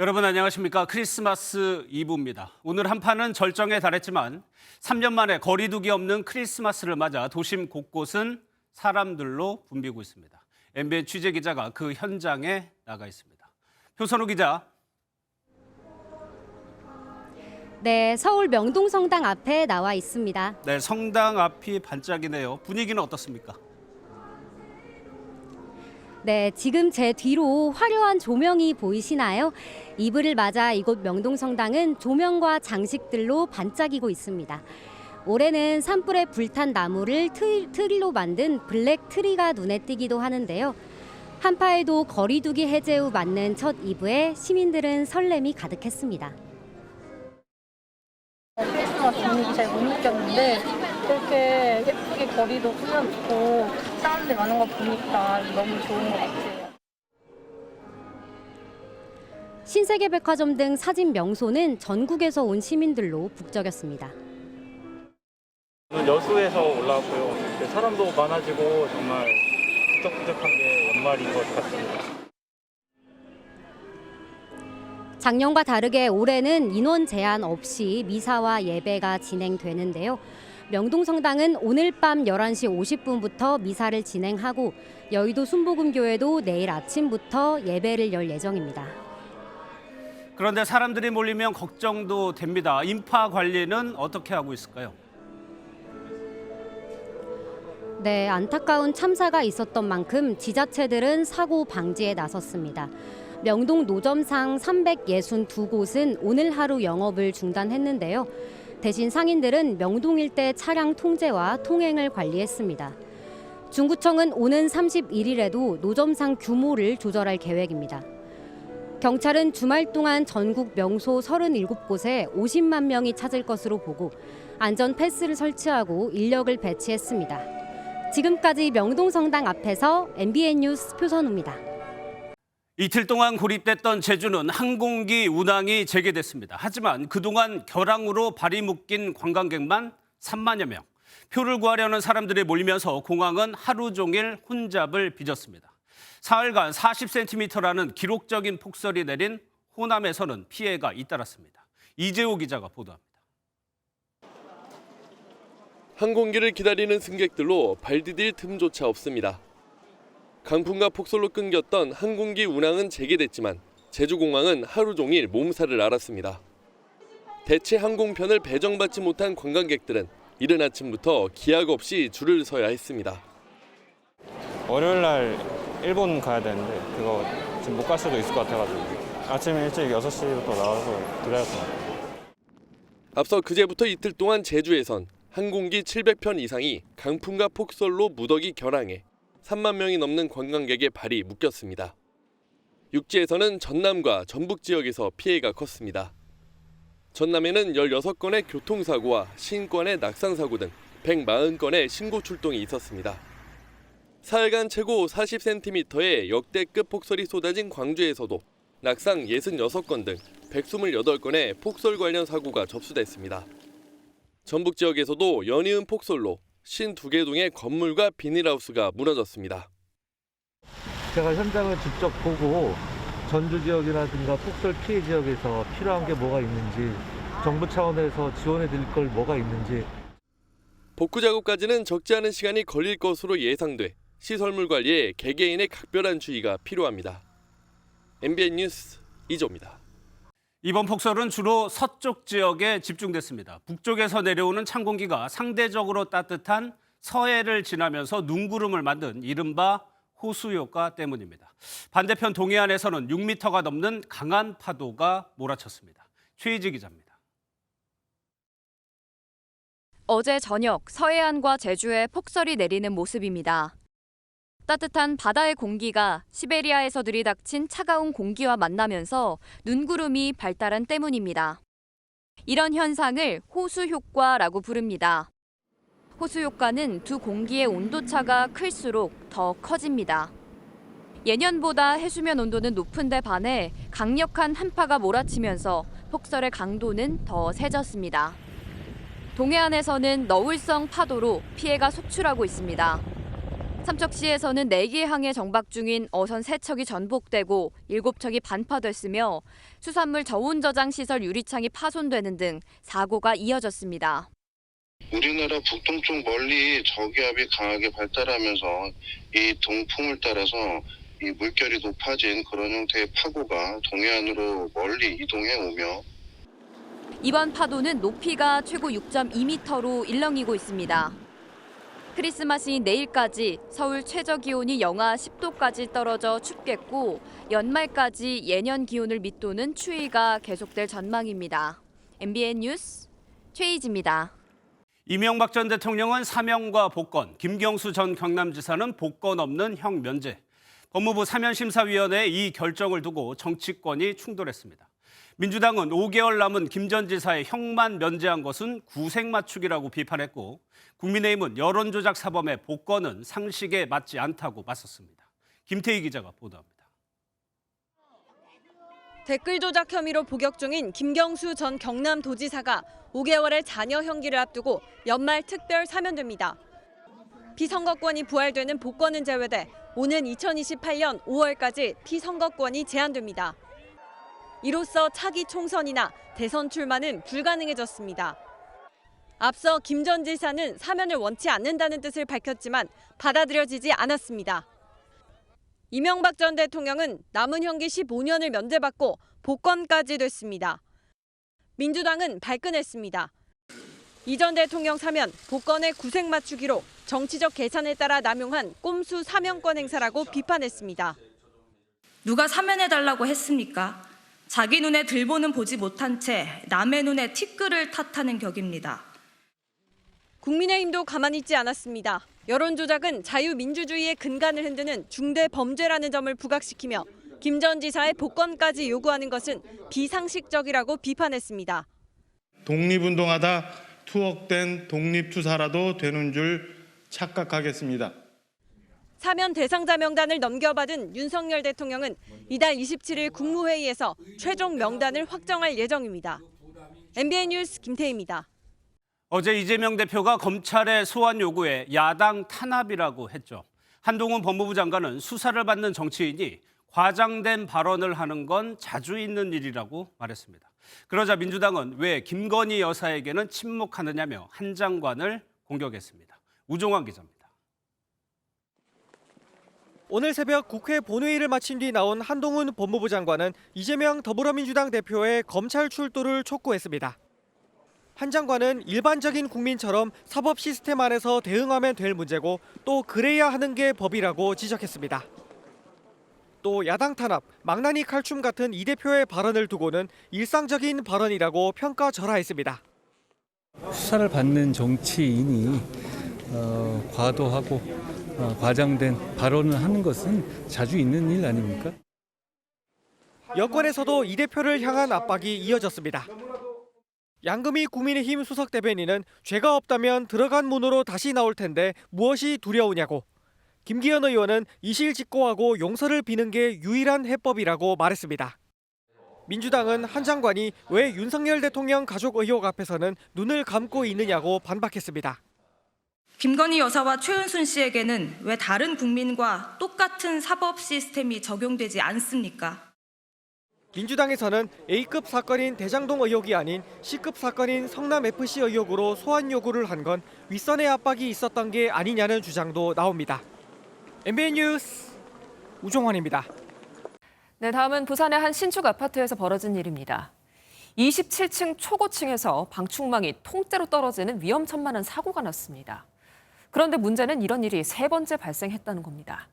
여러분 안녕하십니까? 크리스마스 이브입니다. 오늘 한파는 절정에 달했지만 3년 만에 거리두기 없는 크리스마스를 맞아 도심 곳곳은 사람들로 붐비고 있습니다. MBN 취재기자가 그 현장에 나가 있습니다. 표선우 기자. 네, 서울 명동성당 앞에 나와 있습니다. 네, 성당 앞이 반짝이네요. 분위기는 어떻습니까? 네, 지금 제 뒤로 화려한 조명이 보이시나요? 이브를 맞아 이곳 명동성당은 조명과 장식들로 반짝이고 있습니다. 올해는 산불에 불탄 나무를 트리로 만든 블랙 트리가 눈에 띄기도 하는데요. 한파에도 거리두기 해제 후 맞는 첫 이브에 시민들은 설렘이 가득했습니다. 크리스마스 분위기 잘 못 느꼈는데 이렇게 예쁘게 거리도 꾸며놓고 사람들 많은 거 보니까 너무 좋은 것 같아요. 신세계백화점 등 사진 명소는 전국에서 온 시민들로 북적였습니다. 여수에서 올라왔고요. 사람도 많아지고 정말 부적부적한 게 연말인 것 같습니다. 작년과 다르게 올해는 인원 제한 없이 미사와 예배가 진행되는데요. 명동성당은 오늘 밤 11시 50분부터 미사를 진행하고 여의도 순복음교회도 내일 아침부터 예배를 열 예정입니다. 그런데 사람들이 몰리면 걱정도 됩니다. 인파 관리는 어떻게 하고 있을까요? 네, 안타까운 참사가 있었던 만큼 지자체들은 사고 방지에 나섰습니다. 명동 노점상 362곳은 오늘 하루 영업을 중단했는데요. 대신 상인들은 명동 일대 차량 통제와 통행을 관리했습니다. 중구청은 오는 31일에도 노점상 규모를 조절할 계획입니다. 경찰은 주말 동안 전국 명소 37곳에 50만 명이 찾을 것으로 보고 안전 패스를 설치하고 인력을 배치했습니다. 지금까지 명동성당 앞에서 MBN 뉴스 표선우입니다. 이틀 동안 고립됐던 제주는 항공기 운항이 재개됐습니다. 하지만 그동안 결항으로 발이 묶인 관광객만 3만여 명. 표를 구하려는 사람들이 몰리면서 공항은 하루 종일 혼잡을 빚었습니다. 사흘간 40cm라는 기록적인 폭설이 내린 호남에서는 피해가 잇따랐습니다. 이재호 기자가 보도합니다. 항공기를 기다리는 승객들로 발 디딜 틈조차 없습니다. 강풍과 폭설로 끊겼던 항공기 운항은 재개됐지만 제주공항은 하루 종일 몸살을 앓았습니다. 대체 항공편을 배정받지 못한 관광객들은 이른 아침부터 기약 없이 줄을 서야 했습니다. 월요일 날 일본 가야 되는데 그거 지금 못 갈 수도 있을 것 같아가지고 아침 일찍 6시부터 나와서 기다렸습니다. 앞서 그제부터 이틀 동안 제주에선 항공기 700편 이상이 강풍과 폭설로 무더기 결항해 3만 명이 넘는 관광객의 발이 묶였습니다. 육지에서는 전남과 전북 지역에서 피해가 컸습니다. 전남에는 16건의 교통사고와 50건의 낙상사고 등 140건의 신고 출동이 있었습니다. 사흘간 최고 40cm의 역대급 폭설이 쏟아진 광주에서도 낙상 66건 등 128건의 폭설 관련 사고가 접수됐습니다. 전북 지역에서도 연이은 폭설로 52개 동의 건물과 비닐하우스가 무너졌습니다. 제가 현장을 직접 보고 전주 지역이라든가 폭설 피해 지역에서 필요한 게 뭐가 있는지, 정부 차원에서 지원해 드릴 걸 뭐가 있는지. 복구 작업까지는 적지 않은 시간이 걸릴 것으로 예상돼 시설물 관리에 개개인의 각별한 주의가 필요합니다. MBN 뉴스 이조입니다. 이번 폭설은 주로 서쪽 지역에 집중됐습니다. 북쪽에서 내려오는 찬 공기가 상대적으로 따뜻한 서해를 지나면서 눈구름을 만든 이른바 호수 효과 때문입니다. 반대편 동해안에서는 6m가 넘는 강한 파도가 몰아쳤습니다. 최희지 기자입니다. 어제 저녁 서해안과 제주에 폭설이 내리는 모습입니다. 따뜻한 바다의 공기가 시베리아에서 들이닥친 차가운 공기와 만나면서 눈구름이 발달한 때문입니다. 이런 현상을 호수 효과라고 부릅니다. 호수 효과는 두 공기의 온도차가 클수록 더 커집니다. 예년보다 해수면 온도는 높은 데 반해 강력한 한파가 몰아치면서 폭설의 강도는 더 세졌습니다. 동해안에서는 너울성 파도로 피해가 속출하고 있습니다. 삼척시에서는 4개 항에 정박 중인 어선 3척이 전복되고 7척이 반파됐으며 수산물 저온 저장 시설 유리창이 파손되는 등 사고가 이어졌습니다. 우리나라 북동쪽 멀리 저기압이 강하게 발달하면서 이 동풍을 따라서 이 물결이 높아진 그런 형태의 파고가 동해안으로 멀리 이동해 오며 이번 파도는 높이가 최고 6.2m로 일렁이고 있습니다. 크리스마스인 내일까지 서울 최저 기온이 영하 10도까지 떨어져 춥겠고 연말까지 예년 기온을 밑도는 추위가 계속될 전망입니다. MBN 뉴스 최희지입니다. 이명박 전 대통령은 사면과 복권, 김경수 전 경남지사는 복권 없는 형 면제. 법무부 사면심사위원회의 이 결정을 두고 정치권이 충돌했습니다. 민주당은 5개월 남은 김 전 지사의 형만 면제한 것은 구색맞추기라고 비판했고 국민의힘은 여론조작 사범의 복권은 상식에 맞지 않다고 맞섰습니다. 김태희 기자가 보도합니다. 댓글 조작 혐의로 복역 중인 김경수 전 경남도지사가 5개월의 자녀 형기를 앞두고 연말 특별 사면됩니다. 피선거권이 부활되는 복권은 제외돼 오는 2028년 5월까지 피선거권이 제한됩니다. 이로써 차기 총선이나 대선 출마는 불가능해졌습니다. 앞서 김 전 지사는 사면을 원치 않는다는 뜻을 밝혔지만 받아들여지지 않았습니다. 이명박 전 대통령은 남은 형기 15년을 면제받고 복권까지 됐습니다. 민주당은 발끈했습니다. 이 전 대통령 사면, 복권의 구색 맞추기로 정치적 계산에 따라 남용한 꼼수 사면권 행사라고 비판했습니다. 누가 사면해달라고 했습니까? 자기 눈에 들보는 보지 못한 채 남의 눈에 티끌을 탓하는 격입니다. 국민의힘도 가만히 있지 않았습니다. 여론조작은 자유민주주의의 근간을 흔드는 중대 범죄라는 점을 부각시키며 김 전 지사의 복권까지 요구하는 것은 비상식적이라고 비판했습니다. 독립운동하다 투옥된 독립투사라도 되는 줄 착각하겠습니다. 사면 대상자 명단을 넘겨받은 윤석열 대통령은 이달 27일 국무회의에서 최종 명단을 확정할 예정입니다. MBN 뉴스 김태희입니다. 어제 이재명 대표가 검찰의 소환 요구에 야당 탄압이라고 했죠. 한동훈 법무부 장관은 수사를 받는 정치인이 과장된 발언을 하는 건 자주 있는 일이라고 말했습니다. 그러자 민주당은 왜 김건희 여사에게는 침묵하느냐며 한 장관을 공격했습니다. 우종환 기자입니다. 오늘 새벽 국회 본회의를 마친 뒤 나온 한동훈 법무부 장관은 이재명 더불어민주당 대표의 검찰 출두를 촉구했습니다. 한 장관은 일반적인 국민처럼 사법 시스템 안에서 대응하면 될 문제고 또 그래야 하는 게 법이라고 지적했습니다. 또 야당 탄압, 망나니 칼춤 같은 이 대표의 발언을 두고는 일상적인 발언이라고 평가절하했습니다. 수사를 받는 정치인이 과도하고 과장된 발언을 하는 것은 자주 있는 일 아닙니까? 여권에서도 이 대표를 향한 압박이 이어졌습니다. 양금희 국민의힘 수석 대변인은 죄가 없다면 들어간 문으로 다시 나올 텐데 무엇이 두려우냐고, 김기현 의원은 이실직고하고 용서를 비는 게 유일한 해법이라고 말했습니다. 민주당은 한 장관이 왜 윤석열 대통령 가족 의혹 앞에서는 눈을 감고 있느냐고 반박했습니다. 김건희 여사와 최은순 씨에게는 왜 다른 국민과 똑같은 사법 시스템이 적용되지 않습니까? 민주당에서는 A급 사건인 대장동 의혹이 아닌 C급 사건인 성남FC 의혹으로 소환 요구를 한 건 윗선의 압박이 있었던 게 아니냐는 주장도 나옵니다. MBN 뉴스 우종환입니다. 네, 다음은 부산의 한 신축 아파트에서 벌어진 일입니다. 27층 초고층에서 방충망이 통째로 떨어지는 위험천만한 사고가 났습니다. 그런데 문제는 이런 일이 3번째 발생했다는 겁니다.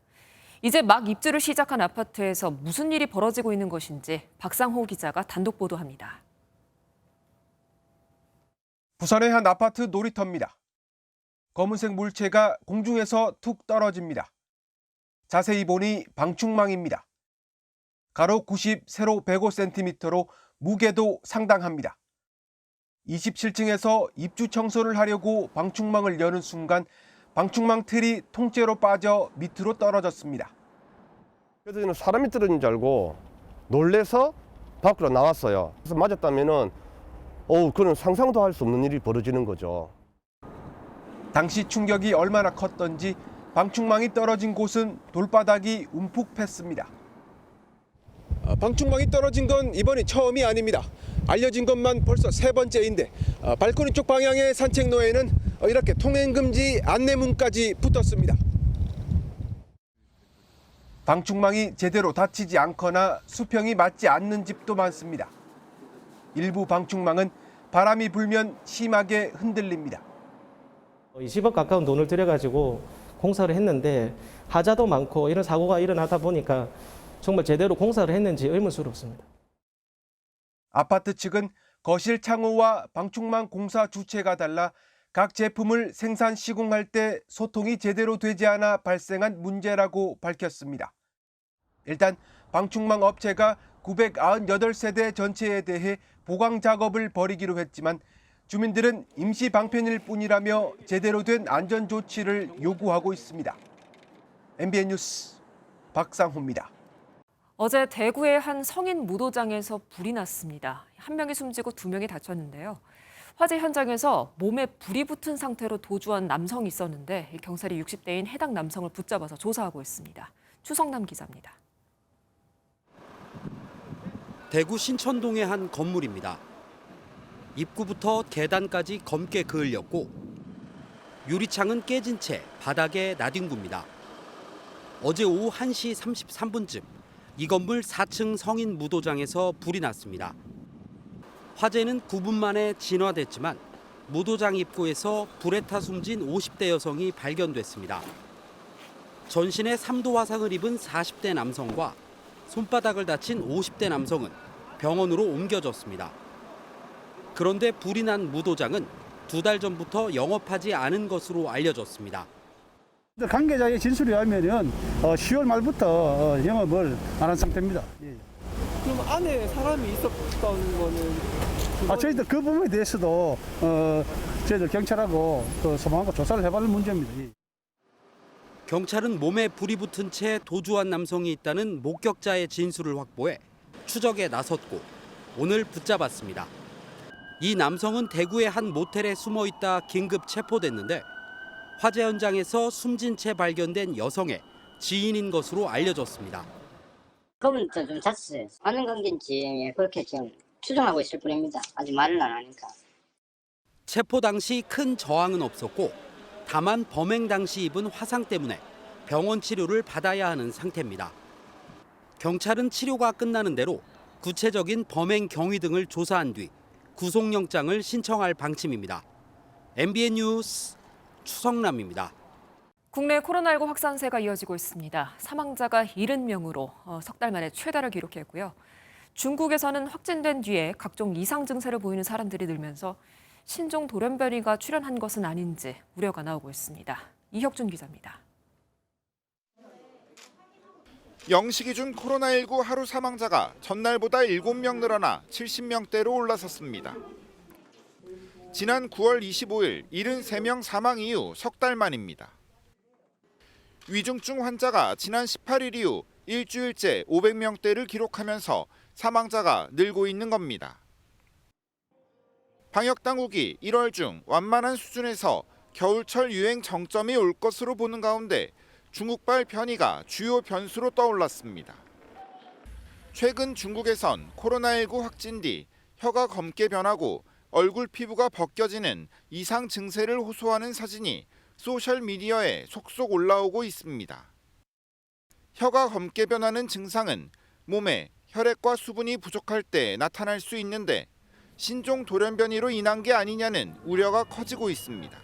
이제 막 입주를 시작한 아파트에서 무슨 일이 벌어지고 있는 것인지 박상호 기자가 단독 보도합니다. 부산의 한 아파트 놀이터입니다. 검은색 물체가 공중에서 툭 떨어집니다. 자세히 보니 방충망입니다. 가로 90, 세로 105cm로 무게도 상당합니다. 27층에서 입주 청소를 하려고 방충망을 여는 순간 방충망 틀이 통째로 빠져 밑으로 떨어졌습니다. 그래서 저는 사람이 떨어진 줄 알고 놀래서 밖으로 나왔어요. 그래서 맞았다면은 그건 상상도 할 수 없는 일이 벌어지는 거죠. 당시 충격이 얼마나 컸던지 방충망이 떨어진 곳은 돌바닥이 움푹 팼습니다. 방충망이 떨어진 건 이번이 처음이 아닙니다. 알려진 것만 벌써 3번째인데 발코니 쪽 방향의 산책로에는 이렇게 통행금지 안내문까지 붙었습니다. 방충망이 제대로 닫히지 않거나 수평이 맞지 않는 집도 많습니다. 일부 방충망은 바람이 불면 심하게 흔들립니다. 20억 가까운 돈을 들여가지고 공사를 했는데 하자도 많고 이런 사고가 일어나다 보니까 정말 제대로 공사를 했는지 의문스럽습니다. 아파트 측은 거실 창호와 방충망 공사 주체가 달라 각 제품을 생산 시공할 때 소통이 제대로 되지 않아 발생한 문제라고 밝혔습니다. 일단 방충망 업체가 998세대 전체에 대해 보강 작업을 벌이기로 했지만 주민들은 임시 방편일 뿐이라며 제대로 된 안전 조치를 요구하고 있습니다. MBN 뉴스 박상호입니다. 어제 대구의 한 성인 무도장에서 불이 났습니다. 한 명이 숨지고 2명이 다쳤는데요. 화재 현장에서 몸에 불이 붙은 상태로 도주한 남성이 있었는데 경찰이 60대인 해당 남성을 붙잡아서 조사하고 있습니다. 추성남 기자입니다. 대구 신천동의 한 건물입니다. 입구부터 계단까지 검게 그을렸고 유리창은 깨진 채 바닥에 나뒹굽니다. 어제 오후 1시 33분쯤 이 건물 4층 성인 무도장에서 불이 났습니다. 화재는 9분 만에 진화됐지만 무도장 입구에서 불에 타 숨진 50대 여성이 발견됐습니다. 전신에 3도 화상을 입은 40대 남성과 손바닥을 다친 50대 남성은 병원으로 옮겨졌습니다. 그런데 불이 난 무도장은 2달 전부터 영업하지 않은 것으로 알려졌습니다. 관계자의 진술에 의하면 10월 말부터 영업을 안 한 상태입니다. 그럼 안에 사람이 있었던 거는? 저희들 그 부분에 대해서도 저희들 경찰하고 소방하고 조사를 해볼 문제입니다. 경찰은 몸에 불이 붙은 채 도주한 남성이 있다는 목격자의 진술을 확보해 추적에 나섰고 오늘 붙잡았습니다. 이 남성은 대구의 한 모텔에 숨어 있다 긴급 체포됐는데 화재 현장에서 숨진 채 발견된 여성의 지인인 것으로 알려졌습니다. 그분부터 좀 잤어요. 어느 관계인지 그렇게 지금 추정하고 있을 뿐입니다. 아직 말을 안 하니까. 체포 당시 큰 저항은 없었고 다만 범행 당시 입은 화상 때문에 병원 치료를 받아야 하는 상태입니다. 경찰은 치료가 끝나는 대로 구체적인 범행 경위 등을 조사한 뒤 구속영장을 신청할 방침입니다. MBN 뉴스 추성남입니다. 국내 코로나19 확산세가 이어지고 있습니다. 사망자가 70명으로 석 달 만에 최다를 기록했고요. 중국에서는 확진된 뒤에 각종 이상 증세를 보이는 사람들이 늘면서 신종 돌연변이가 출현한 것은 아닌지 우려가 나오고 있습니다. 이혁준 기자입니다. 영시 기준 코로나19 하루 사망자가 전날보다 7명 늘어나 70명대로 올라섰습니다. 지난 9월 25일 73명 사망 이후 석 달 만입니다. 위중증 환자가 지난 18일 이후 일주일째 500명대를 기록하면서 사망자가 늘고 있는 겁니다. 방역당국이 1월 중 완만한 수준에서 겨울철 유행 정점이 올 것으로 보는 가운데 중국발 변이가 주요 변수로 떠올랐습니다. 최근 중국에선 코로나19 확진 뒤 혀가 검게 변하고 얼굴 피부가 벗겨지는 이상 증세를 호소하는 사진이 소셜미디어에 속속 올라오고 있습니다. 혀가 검게 변하는 증상은 몸에 혈액과 수분이 부족할 때 나타날 수 있는데 신종 돌연변이로 인한 게 아니냐는 우려가 커지고 있습니다.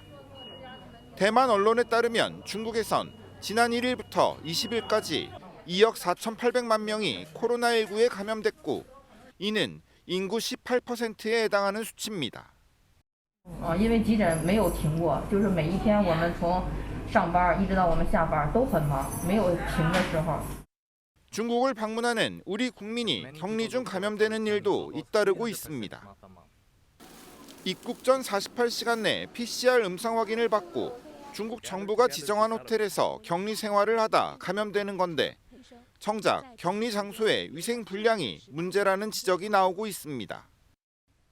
대만 언론에 따르면 중국에선 지난 1일부터 20일까지 2억 4,800만 명이 코로나19에 감염됐고 이는 인구 18%에 해당하는 수치입니다. 因为急诊没有停过，就是每一天我们从上班一直到我们下班都很忙，没有停的时候。 중국을 방문하는 우리 국민이 격리 중 감염되는 일도 잇따르고 있습니다. 입국 전 48시간 내 PCR 음성 확인을 받고 중국 정부가 지정한 호텔에서 격리 생활을 하다 감염되는 건데 정작 격리 장소의 위생 불량이 문제라는 지적이 나오고 있습니다.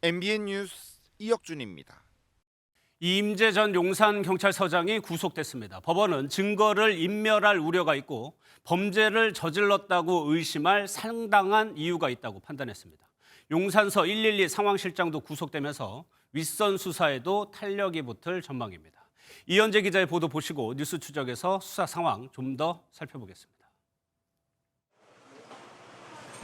MBN 뉴스 이혁준입니다. 이임재 전 용산경찰서장이 구속됐습니다. 법원은 증거를 인멸할 우려가 있고 범죄를 저질렀다고 의심할 상당한 이유가 있다고 판단했습니다. 용산서 112 상황실장도 구속되면서 윗선 수사에도 탄력이 붙을 전망입니다. 이현재 기자의 보도 보시고 뉴스 추적에서 수사 상황 좀 더 살펴보겠습니다.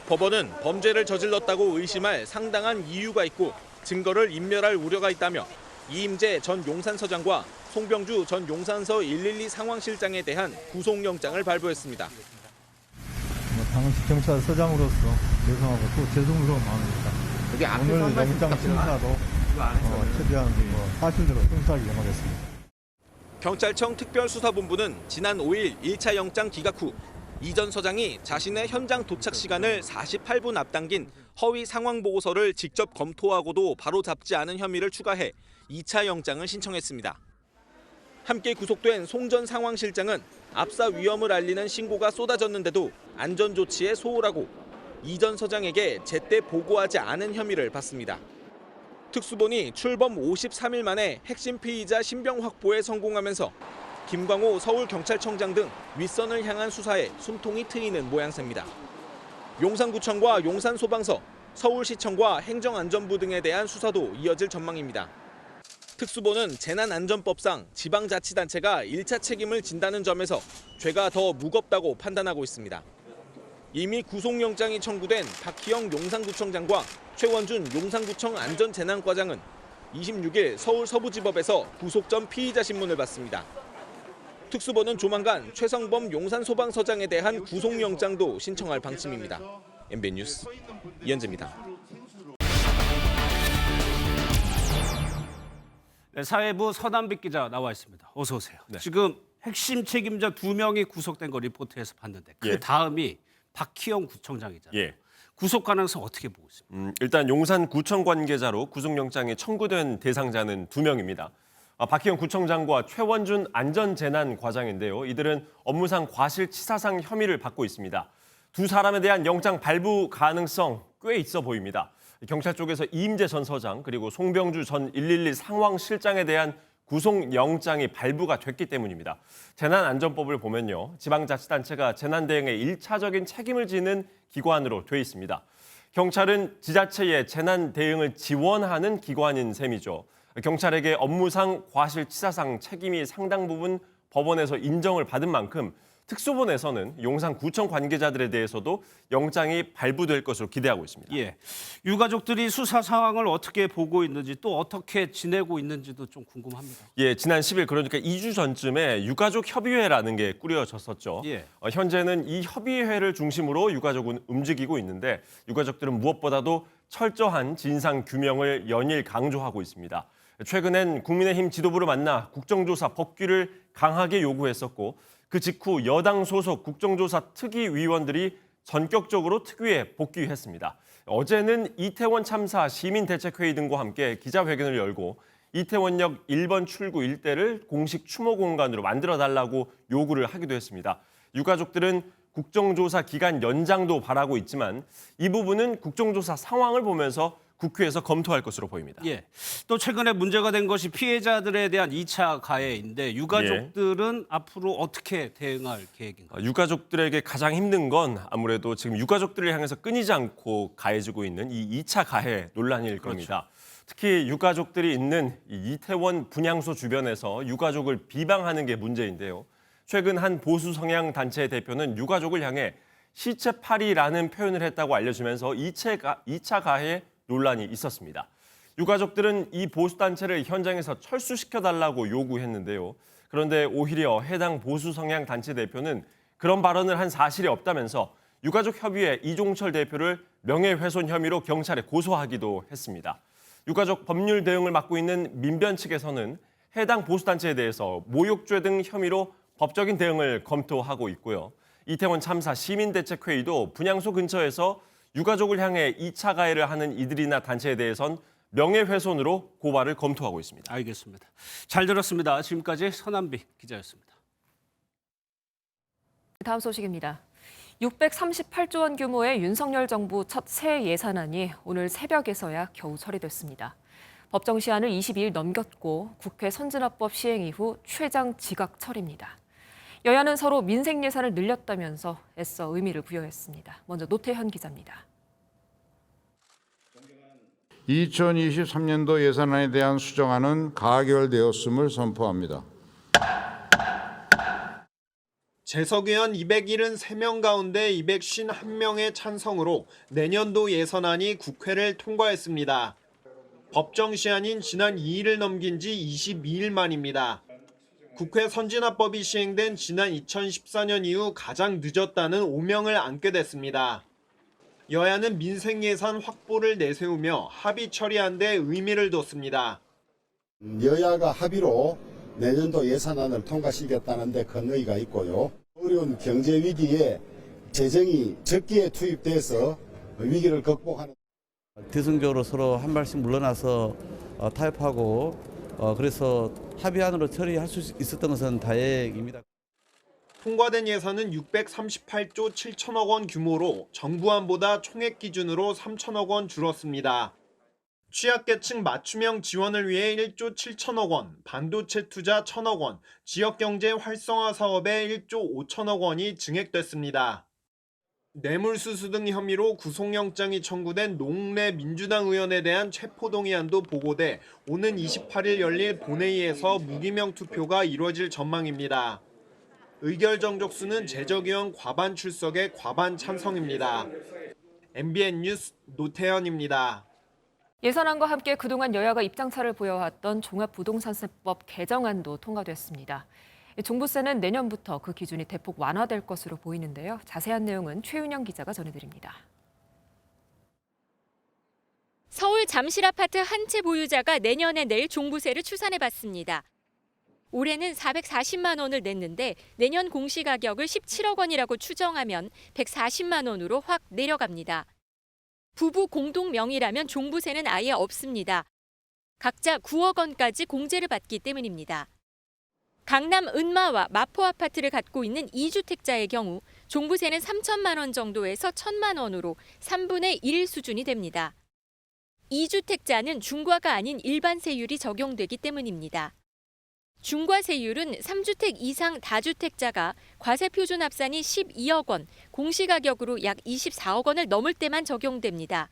법원은 범죄를 저질렀다고 의심할 상당한 이유가 있고 증거를 인멸할 우려가 있다며 이임재 전 용산서장과 송병주 전 용산서 112 상황실장에 대한 구속영장을 발부했습니다. 당시 경찰서장으로서 죄송하고 또 죄송스러운 마음입니다. 오늘 영장 심사도 최대한 사실대로 순수하게 임하겠습니다. 경찰청 특별수사본부는 지난 5일 1차 영장 기각 후 이 전 서장이 자신의 현장 도착 시간을 48분 앞당긴 허위 상황 보고서를 직접 검토하고도 바로 잡지 않은 혐의를 추가해 2차 영장을 신청했습니다. 함께 구속된 송 전 상황실장은 압사 위험을 알리는 신고가 쏟아졌는데도 안전조치에 소홀하고 이 전 서장에게 제때 보고하지 않은 혐의를 받습니다. 특수본이 출범 53일 만에 핵심 피의자 신병 확보에 성공하면서 김광호 서울경찰청장 등 윗선을 향한 수사에 숨통이 트이는 모양새입니다. 용산구청과 용산소방서, 서울시청과 행정안전부 등에 대한 수사도 이어질 전망입니다. 특수본은 재난안전법상 지방자치단체가 1차 책임을 진다는 점에서 죄가 더 무겁다고 판단하고 있습니다. 이미 구속영장이 청구된 박희영 용산구청장과 최원준 용산구청 안전재난과장은 26일 서울 서부지법에서 구속 전 피의자 신문을 받습니다. 특수본은 조만간 최성범 용산소방서장에 대한 구속영장도 신청할 방침입니다. MBN 뉴스 이현재입니다. 네, 사회부 서남빛 기자 나와 있습니다. 어서 오세요. 네. 지금 핵심 책임자 2명이 구속된 거 리포트에서 봤는데 그 다음이 박희영 구청장이잖아요. 예. 구속 가능성 어떻게 보고 있습니까? 일단 용산구청 관계자로 구속영장이 청구된 대상자는 2명입니다. 박희영 구청장과 최원준 안전재난과장인데요. 이들은 업무상 과실치사상 혐의를 받고 있습니다. 두 사람에 대한 영장 발부 가능성 꽤 있어 보입니다. 경찰 쪽에서 이임재 전 서장 그리고 송병주 전 112 상황실장에 대한 구속영장이 발부가 됐기 때문입니다. 재난안전법을 보면요. 지방자치단체가 재난대응에 1차적인 책임을 지는 기관으로 돼 있습니다. 경찰은 지자체의 재난대응을 지원하는 기관인 셈이죠. 경찰에게 업무상 과실치사상 책임이 상당 부분 법원에서 인정을 받은 만큼 특수본에서는 용산구청 관계자들에 대해서도 영장이 발부될 것으로 기대하고 있습니다. 예, 유가족들이 수사 상황을 어떻게 보고 있는지 또 어떻게 지내고 있는지도 좀 궁금합니다. 예, 지난 10일 그러니까 2주 전쯤에 유가족 협의회라는 게 꾸려졌었죠. 예. 현재는 이 협의회를 중심으로 유가족은 움직이고 있는데 유가족들은 무엇보다도 철저한 진상 규명을 연일 강조하고 있습니다. 최근엔 국민의힘 지도부를 만나 국정조사 법규를 강하게 요구했었고 그 직후 여당 소속 국정조사 특위위원들이 전격적으로 특위에 복귀했습니다. 어제는 이태원 참사 시민대책회의 등과 함께 기자회견을 열고 이태원역 1번 출구 일대를 공식 추모 공간으로 만들어달라고 요구를 하기도 했습니다. 유가족들은 국정조사 기간 연장도 바라고 있지만 이 부분은 국정조사 상황을 보면서 국회에서 검토할 것으로 보입니다. 예. 또 최근에 문제가 된 것이 피해자들에 대한 2차 가해인데 유가족들은 앞으로 어떻게 대응할 계획인가요? 유가족들에게 가장 힘든 건 아무래도 지금 유가족들을 향해서 끊이지 않고 가해지고 있는 이 2차 가해 논란일 겁니다. 특히 유가족들이 있는 이 이태원 분향소 주변에서 유가족을 비방하는 게 문제인데요. 최근 한 보수 성향 단체 대표는 유가족을 향해 시체팔이라는 표현을 했다고 알려지면서 2차 가해 논란이 있었습니다. 유가족들은 이 보수단체를 현장에서 철수시켜달라고 요구했는데요. 그런데 오히려 해당 보수 성향 단체 대표는 그런 발언을 한 사실이 없다면서 유가족협의회 이종철 대표를 명예훼손 혐의로 경찰에 고소하기도 했습니다. 유가족 법률 대응을 맡고 있는 민변 측에서는 해당 보수단체에 대해서 모욕죄 등 혐의로 법적인 대응을 검토하고 있고요. 이태원 참사 시민대책회의도 분향소 근처에서 유가족을 향해 2차 가해를 하는 이들이나 단체에 대해선 명예훼손으로 고발을 검토하고 있습니다. 알겠습니다. 잘 들었습니다. 지금까지 서남빛 기자였습니다. 다음 소식입니다. 638조 원 규모의 윤석열 정부 첫 새 예산안이 오늘 새벽에서야 겨우 처리됐습니다. 법정 시한을 22일 넘겼고 국회 선진화법 시행 이후 최장 지각 처리입니다. 여야는 서로 민생 예산을 늘렸다면서 애써 의미를 부여했습니다. 먼저 노태현 기자입니다. 2023년도 예산안에 대한 수정안은 가결되었음을 선포합니다. 재석의원 273명 가운데 251명의 찬성으로 내년도 예산안이 국회를 통과했습니다. 법정 시한인 지난 2일을 넘긴 지 22일 만입니다. 국회 선진화법이 시행된 지난 2014년 이후 가장 늦었다는 오명을 안게 됐습니다. 여야는 민생 예산 확보를 내세우며 합의 처리한 데 의미를 뒀습니다. 여야가 합의로 내년도 예산안을 통과시켰다는 데 큰 의의가 있고요. 어려운 경제 위기에 재정이 적기에 투입돼서 위기를 극복하는 대승적으로 서로 한 발씩 물러나서 타협하고 그래서 합의안으로 처리할 수 있었던 것은 다행입니다. 통과된 예산은 638조 7천억 원 규모로 정부안보다 총액 기준으로 3천억 원 줄었습니다. 취약계층 맞춤형 지원을 위해 1조 7천억 원, 반도체 투자 1천억 원, 지역경제 활성화 사업에 1조 5천억 원이 증액됐습니다. 뇌물수수 등 혐의로 구속영장이 청구된 노웅래 민주당 의원에 대한 체포동의안도 보고돼 오는 28일 열릴 본회의에서 무기명 투표가 이루어질 전망입니다. 의결 정족수는 재적의원 과반 출석에 과반 찬성입니다. MBN 뉴스 노태현입니다. 예산안과 함께 그동안 여야가 입장차를 보여왔던 종합부동산세법 개정안도 통과됐습니다. 종부세는 내년부터 그 기준이 대폭 완화될 것으로 보이는데요. 자세한 내용은 최윤영 기자가 전해드립니다. 서울 잠실 아파트 한 채 보유자가 내년에 낼 종부세를 추산해봤습니다. 올해는 440만 원을 냈는데 내년 공시가격을 17억 원이라고 추정하면 140만 원으로 확 내려갑니다. 부부 공동 명의라면 종부세는 아예 없습니다. 각자 9억 원까지 공제를 받기 때문입니다. 강남 은마와 마포 아파트를 갖고 있는 2주택자의 경우 종부세는 3천만 원 정도에서 1천만 원으로 3분의 1 수준이 됩니다. 2주택자는 중과가 아닌 일반 세율이 적용되기 때문입니다. 중과 세율은 3주택 이상 다주택자가 과세표준 합산이 12억 원, 공시가격으로 약 24억 원을 넘을 때만 적용됩니다.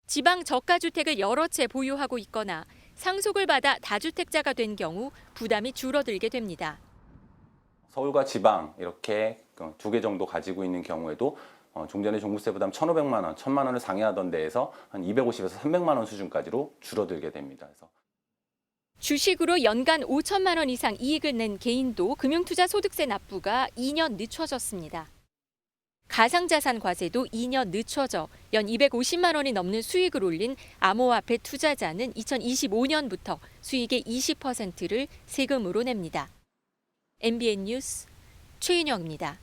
지방 저가주택을 여러 채 보유하고 있거나 상속을 받아 다주택자가 된 경우 부담이 줄어들게 됩니다. 서울과 지방 이렇게 2개 정도 가지고 있는 경우에도 종전의 종부세 부담 1,500만 원, 1,000만 원을 상회하던 데에서 한 250에서 300만 원 수준까지로 줄어들게 됩니다. 그래서 주식으로 연간 5천만 원 이상 이익을 낸 개인도 금융투자 소득세 납부가 2년 늦춰졌습니다. 가상자산 과세도 2년 늦춰져 연 250만 원이 넘는 수익을 올린 암호화폐 투자자는 2025년부터 수익의 20%를 세금으로 냅니다. MBN 뉴스 최윤영입니다.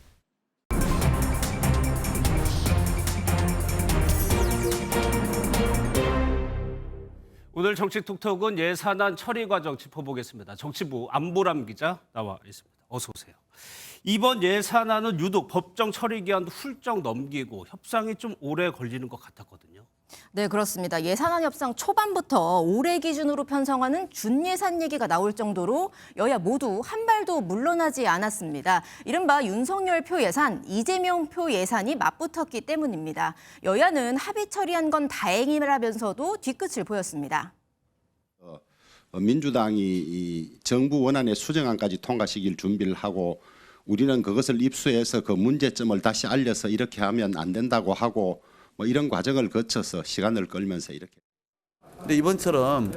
오늘 정치톡톡은 예산안 처리 과정 짚어보겠습니다. 정치부 안보람 기자 나와 있습니다. 어서 오세요. 이번 예산안은 유독 법정 처리 기한도 훌쩍 넘기고 협상이 좀 오래 걸리는 것 같았거든요. 네, 그렇습니다. 예산안 협상 초반부터 올해 기준으로 편성하는 준예산 얘기가 나올 정도로 여야 모두 한 발도 물러나지 않았습니다. 이른바 윤석열 표 예산, 이재명 표 예산이 맞붙었기 때문입니다. 여야는 합의 처리한 건 다행이라면서도 뒤끝을 보였습니다. 민주당이 이 정부 원안의 수정안까지 통과시킬 준비를 하고 우리는 그것을 입수해서 그 문제점을 다시 알려서 이렇게 하면 안 된다고 하고 뭐 이런 과정을 거쳐서 시간을 끌면서 이렇게. 근데 이번처럼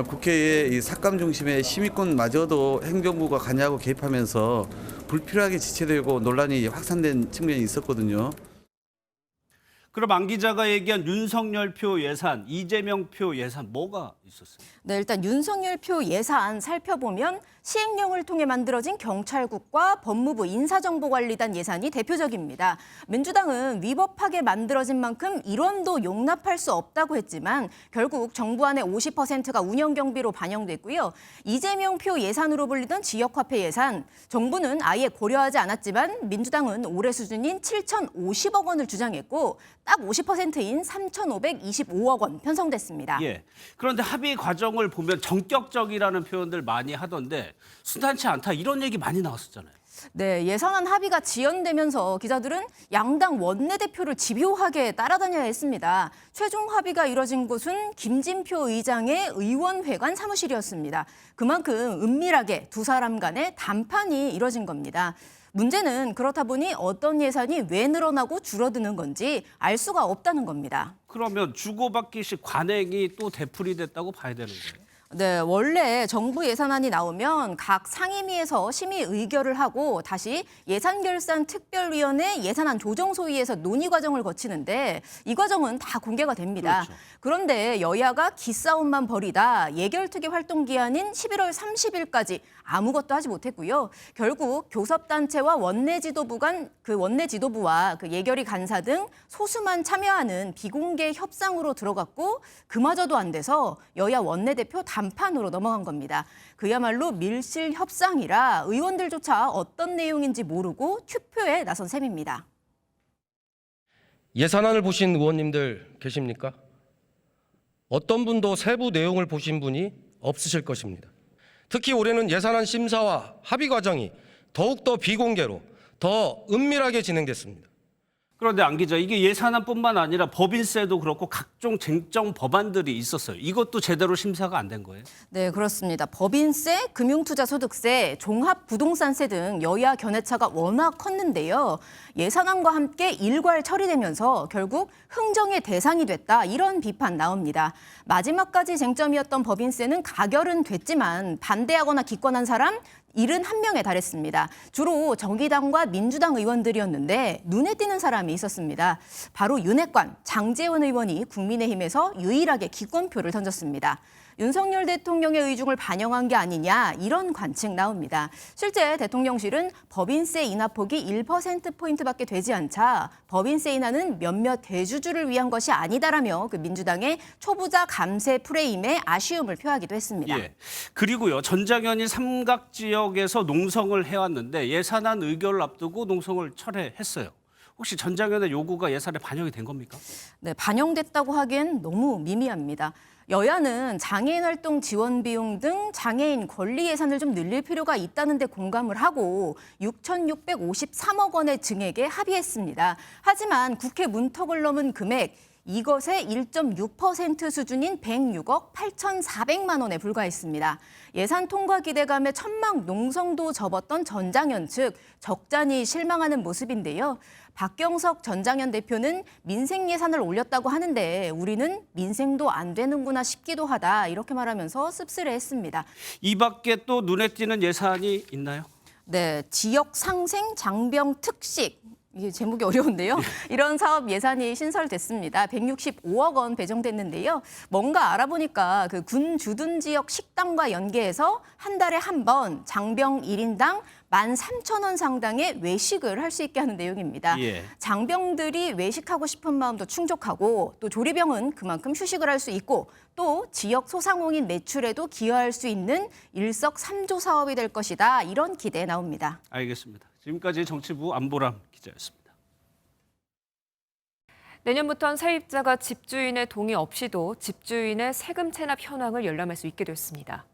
국회의 이 삭감 중심의 심의권마저도 행정부가 관여하고 개입하면서 불필요하게 지체되고 논란이 확산된 측면이 있었거든요. 그럼 안 기자가 얘기한 윤석열 표 예산, 이재명 표 예산 뭐가 있었어요? 네, 일단 윤석열 표 예산 살펴보면 시행령을 통해 만들어진 경찰국과 법무부 인사정보관리단 예산이 대표적입니다. 민주당은 위법하게 만들어진 만큼 일원도 용납할 수 없다고 했지만 결국 정부안의 50%가 운영경비로 반영됐고요. 이재명 표 예산으로 불리던 지역화폐 예산, 정부는 아예 고려하지 않았지만 민주당은 올해 수준인 7,050억 원을 주장했고 딱 50%인 3,525억 원 편성됐습니다. 예. 그런데 합의 과정을 보면 전격적이라는 표현들 많이 하던데 순탄치 않다 이런 얘기 많이 나왔었잖아요. 네, 예산안 합의가 지연되면서 기자들은 양당 원내대표를 집요하게 따라다녀야 했습니다. 최종 합의가 이뤄진 곳은 김진표 의장의 의원회관 사무실이었습니다. 그만큼 은밀하게 두 사람 간의 담판이 이뤄진 겁니다. 문제는 그렇다 보니 어떤 예산이 왜 늘어나고 줄어드는 건지 알 수가 없다는 겁니다. 그러면 주고받기식 관행이 또 되풀이됐다고 봐야 되는 거예요? 네, 원래 정부 예산안이 나오면 각 상임위에서 심의 의결을 하고 다시 예산결산특별위원회 예산안 조정소위에서 논의 과정을 거치는데 이 과정은 다 공개가 됩니다. 그렇죠. 그런데 여야가 기싸움만 벌이다 예결특위 활동 기한인 11월 30일까지 아무것도 하지 못했고요. 결국 교섭단체와 원내지도부와 예결위 간사 등 소수만 참여하는 비공개 협상으로 들어갔고 그마저도 안 돼서 여야 원내대표 단판으로 넘어간 겁니다. 그야말로 밀실 협상이라 의원들조차 어떤 내용인지 모르고 투표에 나선 셈입니다. 예산안을 보신 의원님들 계십니까? 어떤 분도 세부 내용을 보신 분이 없으실 것입니다. 특히 올해는 예산안 심사와 합의 과정이 더욱더 비공개로 더 은밀하게 진행됐습니다. 그런데 안 기자, 이게 예산안뿐만 아니라 법인세도 그렇고 각종 쟁점 법안들이 있었어요. 이것도 제대로 심사가 안 된 거예요? 네, 그렇습니다. 법인세, 금융투자소득세, 종합부동산세 등 여야 견해차가 워낙 컸는데요. 예산안과 함께 일괄 처리되면서 결국 흥정의 대상이 됐다 이런 비판 나옵니다. 마지막까지 쟁점이었던 법인세는 가결은 됐지만 반대하거나 기권한 사람 71명에 달했습니다. 주로 정의당과 민주당 의원들이었는데 눈에 띄는 사람이 있었습니다. 바로 윤핵관 장제원 의원이 국민의힘에서 유일하게 기권표를 던졌습니다. 윤석열 대통령의 의중을 반영한 게 아니냐 이런 관측 나옵니다. 실제 대통령실은 법인세 인하폭이 1%포인트밖에 되지 않자 법인세 인하는 몇몇 대주주를 위한 것이 아니다라며 민주당의 초부자 감세 프레임에 아쉬움을 표하기도 했습니다. 예. 그리고요, 전장현이 삼각 지역에서 농성을 해왔는데 예산안 의결을 앞두고 농성을 철회했어요. 혹시 전장현의 요구가 예산에 반영이 된 겁니까? 네, 반영됐다고 하기엔 너무 미미합니다. 여야는 장애인 활동 지원 비용 등 장애인 권리 예산을 좀 늘릴 필요가 있다는 데 공감을 하고 6,653억 원의 증액에 합의했습니다. 하지만 국회 문턱을 넘은 금액 이것의 1.6% 수준인 106억 8,400만 원에 불과했습니다. 예산 통과 기대감에 천막 농성도 접었던 전장현 측 적잖이 실망하는 모습인데요. 박경석 전장현 대표는 민생 예산을 올렸다고 하는데 우리는 민생도 안 되는구나 싶기도 하다 이렇게 말하면서 씁쓸해했습니다. 이 밖에 또 눈에 띄는 예산이 있나요? 네, 지역 상생 장병 특식. 이게 제목이 어려운데요. 이런 사업 예산이 신설됐습니다. 165억 원 배정됐는데요. 뭔가 알아보니까 군 주둔 지역 식당과 연계해서 한 달에 한 번 장병 1인당 13,000원 상당의 외식을 할 수 있게 하는 내용입니다. 예. 장병들이 외식하고 싶은 마음도 충족하고 또 조리병은 그만큼 휴식을 할 수 있고 또 지역 소상공인 매출에도 기여할 수 있는 일석삼조 사업이 될 것이다. 이런 기대 나옵니다. 알겠습니다. 지금까지 정치부 안보람 기자였습니다. 내년부터는 세입자가 집주인의 동의 없이도 집주인의 세금 체납 현황을 열람할 수 있게 됐습니다.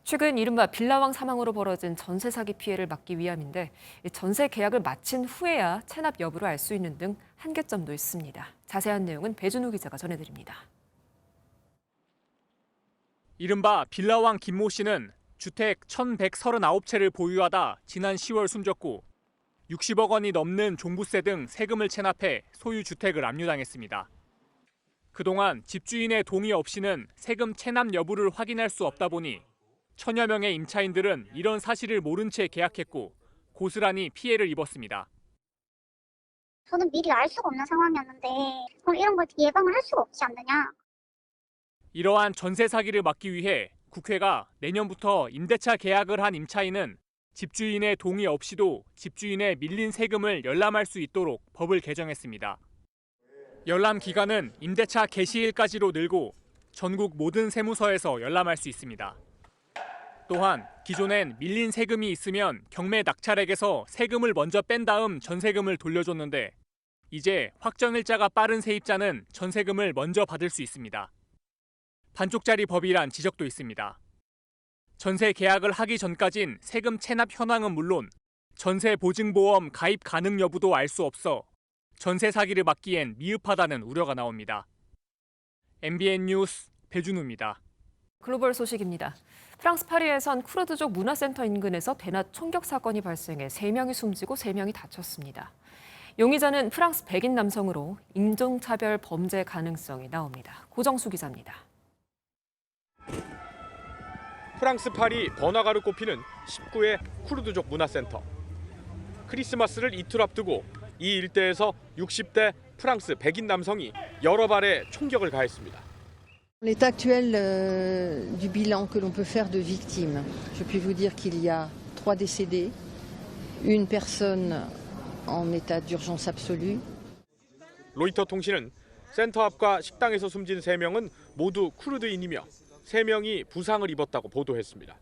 최근 이른바 빌라왕 사망으로 벌어진 전세 사기 피해를 막기 위함인데 전세 계약을 마친 후에야 체납 여부를 알 수 있는 등 한계점도 있습니다. 자세한 내용은 배준호 기자가 전해드립니다. 이른바 빌라왕 김모 씨는 주택 1,139채를 보유하다 지난 10월 숨졌고 60억 원이 넘는 종부세 등 세금을 체납해 소유 주택을 압류당했습니다. 그동안 집주인의 동의 없이는 세금 체납 여부를 확인할 수 없다 보니 천여 명의 임차인들은 이런 사실을 모른 채 계약했고 고스란히 피해를 입었습니다. 저는 미리 알 수가 없는 상황이었는데 그럼 이런 걸 예방을 할 수가 없지 않느냐. 이러한 전세 사기를 막기 위해 국회가 내년부터 임대차 계약을 한 임차인은 집주인의 동의 없이도 집주인의 밀린 세금을 열람할 수 있도록 법을 개정했습니다. 열람 기간은 임대차 개시일까지로 늘고 전국 모든 세무서에서 열람할 수 있습니다. 또한 기존엔 밀린 세금이 있으면 경매 낙찰액에서 세금을 먼저 뺀 다음 전세금을 돌려줬는데 이제 확정일자가 빠른 세입자는 전세금을 먼저 받을 수 있습니다. 반쪽짜리 법이란 지적도 있습니다. 전세 계약을 하기 전까진 세금 체납 현황은 물론 전세 보증보험 가입 가능 여부도 알 수 없어 전세 사기를 막기엔 미흡하다는 우려가 나옵니다. MBN 뉴스 배준우입니다. 글로벌 소식입니다. 프랑스 파리에선 쿠르드족 문화센터 인근에서 대낮 총격 사건이 발생해 3명이 숨지고 3명이 다쳤습니다. 용의자는 프랑스 백인 남성으로 인종차별 범죄 가능성이 나옵니다. 고정수 기자입니다. 프랑스 파리 번화가로 꼽히는 19의 쿠르드족 문화센터. 크리스마스를 이틀 앞두고 이 일대에서 60대 프랑스 백인 남성이 여러 발의 총격을 가했습니다. L'état actuel du bilan que l'on peut faire de victimes, je puis vous dire qu'il y a 3 décédés, une personne en état d'urgence absolue. 로이터 통신은 센터 앞과 식당에서 숨진 3명은 모두 쿠르드인이며 3명이 부상을 입었다고 보도했습니다.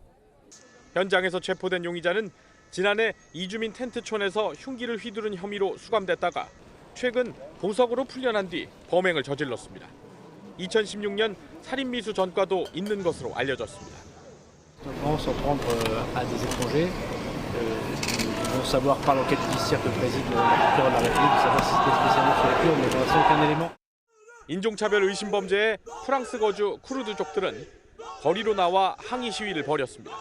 현장에서 체포된 용의자는 지난해 이주민 텐트촌에서 흉기를 휘두른 혐의로 수감됐다가 최근 보석으로 풀려난 뒤 범행을 저질렀습니다. 2016년 살인미수 전과도 있는 것으로 알려졌습니다. 인종차별 의심 범죄에 프랑스 거주 쿠르드족들은 거리로 나와 항의 시위를 벌였습니다.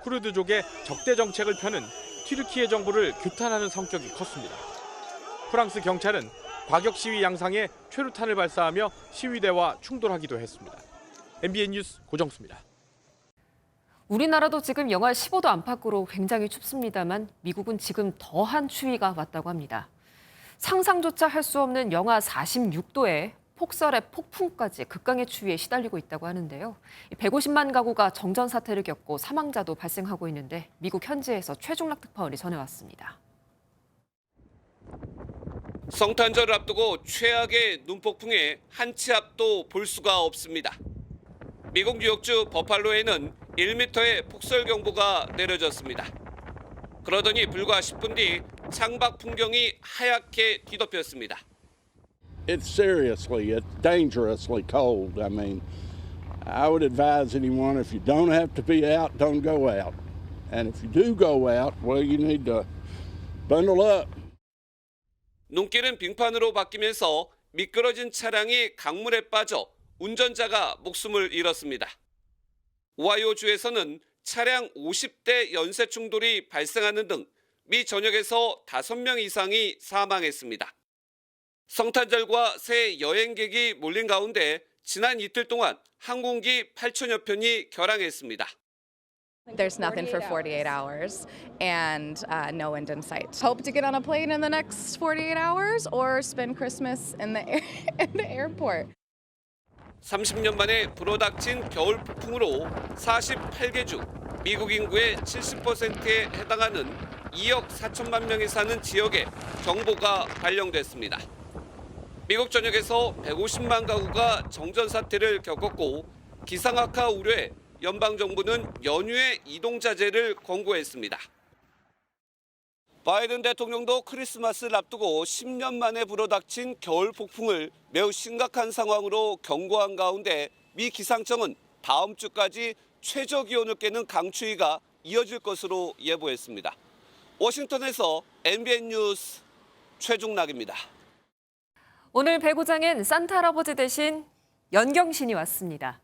쿠르드족의 적대 정책을 펴는 튀르키예 정부를 규탄하는 성격이 컸습니다. 프랑스 경찰은 과격 시위 양상에 최루탄을 발사하며 시위대와 충돌하기도 했습니다. MBN 뉴스 고정수입니다. 우리나라도 지금 영하 15도 안팎으로 굉장히 춥습니다만 미국은 지금 더한 추위가 왔다고 합니다. 상상조차 할 수 없는 영하 46도에 폭설에 폭풍까지 극강의 추위에 시달리고 있다고 하는데요. 150만 가구가 정전 사태를 겪고 사망자도 발생하고 있는데 미국 현지에서 최중락 특파원이 전해왔습니다. 성탄절을 앞두고 최악의 눈폭풍에 한 치 앞도 볼 수가 없습니다. 미국 뉴욕주 버팔로에는 1m의 폭설 경보가 내려졌습니다. 그러더니 불과 10분 뒤 창밖 풍경이 하얗게 뒤덮였습니다. It's seriously, it's dangerously cold. I mean, I would advise anyone if you don't have to be out, don't go out. And if you do go out, well, you need to bundle up. 눈길은 빙판으로 바뀌면서 미끄러진 차량이 강물에 빠져 운전자가 목숨을 잃었습니다. 오하이오주에서는 차량 50대 연쇄 충돌이 발생하는 등 미 전역에서 5명 이상이 사망했습니다. 성탄절과 새 여행객이 몰린 가운데 지난 이틀 동안 항공기 8천여 편이 결항했습니다. There's nothing for 48 hours and no wind in sight. Hope to get on a plane in the next 48 hours or spend Christmas in the airport. 30년 만에 불어닥친 겨울 폭풍으로 48개 주, 미국 인구의 70%에 해당하는 2억 4천만 명이 사는 지역에 경보가 발령됐습니다. 미국 전역에서 150만 가구가 정전 사태를 겪었고 기상악화 우려에 연방정부는 연휴의 이동자제를 권고했습니다. 바이든 대통령도 크리스마스를 앞두고 10년 만에 불어닥친 겨울 폭풍을 매우 심각한 상황으로 경고한 가운데 미 기상청은 다음 주까지 최저기온을 깨는 강추위가 이어질 것으로 예보했습니다. 워싱턴에서 MBN 뉴스 최중락입니다. 오늘 배구장엔 산타 할아버지 대신 연경신이 왔습니다.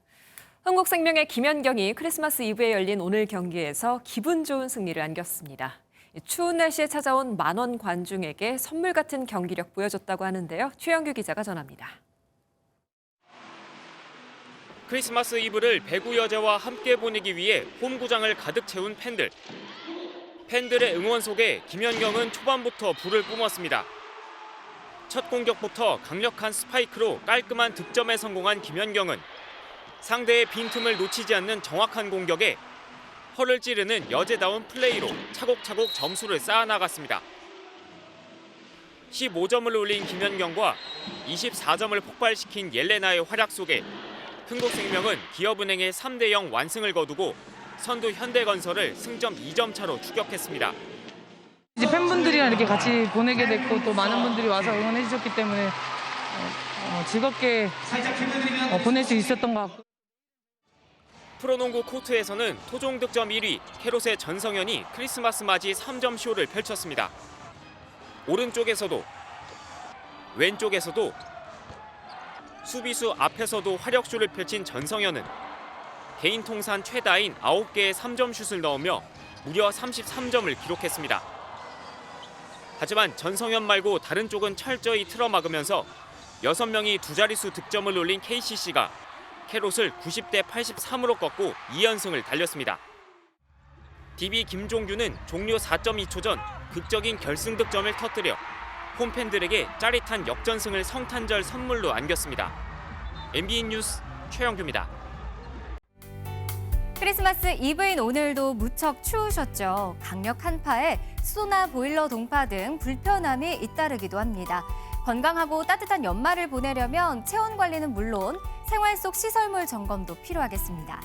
흥국생명의 김연경이 크리스마스 이브에 열린 오늘 경기에서 기분 좋은 승리를 안겼습니다. 추운 날씨에 찾아온 만원 관중에게 선물 같은 경기력 보여줬다고 하는데요. 최영규 기자가 전합니다. 크리스마스 이브를 배구 여제와 함께 보내기 위해 홈구장을 가득 채운 팬들. 팬들의 응원 속에 김연경은 초반부터 불을 뿜었습니다. 첫 공격부터 강력한 스파이크로 깔끔한 득점에 성공한 김연경은 상대의 빈틈을 놓치지 않는 정확한 공격에 허를 찌르는 여제다운 플레이로 차곡차곡 점수를 쌓아나갔습니다. 15점을 올린 김연경과 24점을 폭발시킨 옐레나의 활약 속에 흥국생명은 기업은행의 3대0 완승을 거두고 선두 현대건설을 승점 2점 차로 추격했습니다. 이제 팬분들이랑 이렇게 같이 보내게 됐고 또 많은 분들이 와서 응원해 주셨기 때문에 즐겁게 보낼 수 있었던 것 같고. 프로농구 코트에서는 토종 득점 1위 캐롯의 전성현이 크리스마스 맞이 3점 쇼를 펼쳤습니다. 오른쪽에서도 왼쪽에서도 수비수 앞에서도 화력쇼를 펼친 전성현은 개인 통산 최다인 9개의 3점 슛을 넣으며 무려 33점을 기록했습니다. 하지만 전성현 말고 다른 쪽은 철저히 틀어막으면서 6명이 두 자릿수 득점을 올린 KCC가 캐롯을 90대 83으로 꺾고 2연승을 달렸습니다. DB 김종규는 종료 4.2초 전 극적인 결승 득점을 터뜨려 홈팬들에게 짜릿한 역전승을 성탄절 선물로 안겼습니다. MBN 뉴스 최영규입니다. 크리스마스 이브인 오늘도 무척 추우셨죠. 강력 한파에 수도나 보일러 동파 등 불편함이 잇따르기도 합니다. 건강하고 따뜻한 연말을 보내려면 체온 관리는 물론 생활 속 시설물 점검도 필요하겠습니다.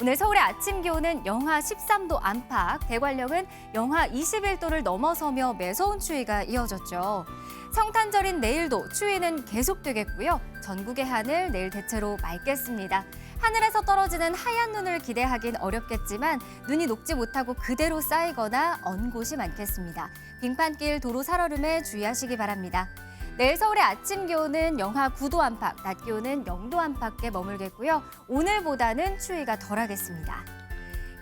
오늘 서울의 아침 기온은 영하 13도 안팎, 대관령은 영하 21도를 넘어서며 매서운 추위가 이어졌죠. 성탄절인 내일도 추위는 계속되겠고요. 전국의 하늘 내일 대체로 맑겠습니다. 하늘에서 떨어지는 하얀 눈을 기대하긴 어렵겠지만 눈이 녹지 못하고 그대로 쌓이거나 언 곳이 많겠습니다. 빙판길 도로 살얼음에 주의하시기 바랍니다. 내일 서울의 아침 기온은 영하 9도 안팎, 낮 기온은 0도 안팎에 머물겠고요. 오늘보다는 추위가 덜하겠습니다.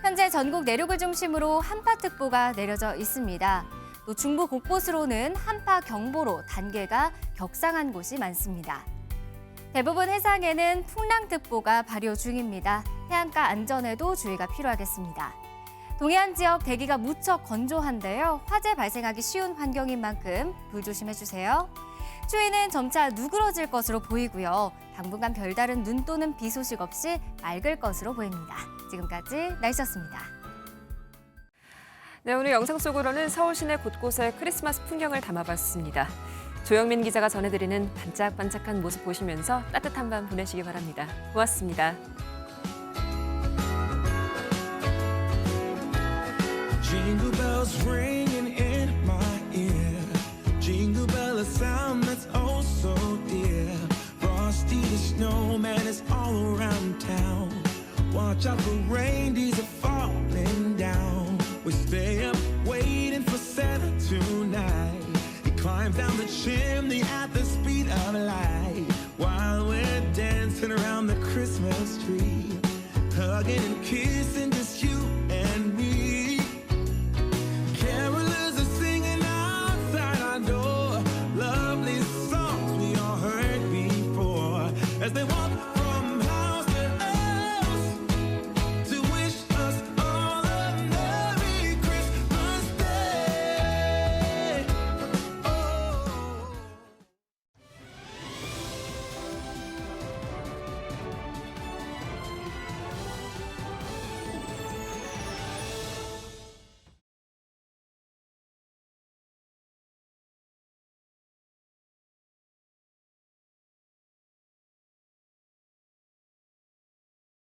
현재 전국 내륙을 중심으로 한파특보가 내려져 있습니다. 또 중부 곳곳으로는 한파경보로 단계가 격상한 곳이 많습니다. 대부분 해상에는 풍랑특보가 발효 중입니다. 해안가 안전에도 주의가 필요하겠습니다. 동해안 지역 대기가 무척 건조한데요. 화재 발생하기 쉬운 환경인 만큼 불조심해주세요. 추위는 점차 누그러질 것으로 보이고요. 당분간 별다른 눈 또는 비 소식 없이 맑을 것으로 보입니다. 지금까지 날씨였습니다. 네, 오늘 영상 속으로는 서울 시내 곳곳의 크리스마스 풍경을 담아봤습니다. 조영민 기자가 전해드리는 반짝반짝한 모습 보시면서 따뜻한 밤 보내시기 바랍니다. 고맙습니다. Jingle bells ringing in my ear. Jingle bell, a sound that's oh so dear. Frosty the snowman is all around town. Watch out for reindeers are falling down. We stay up waiting for Santa tonight. He climbs down the chimney at the speed of light.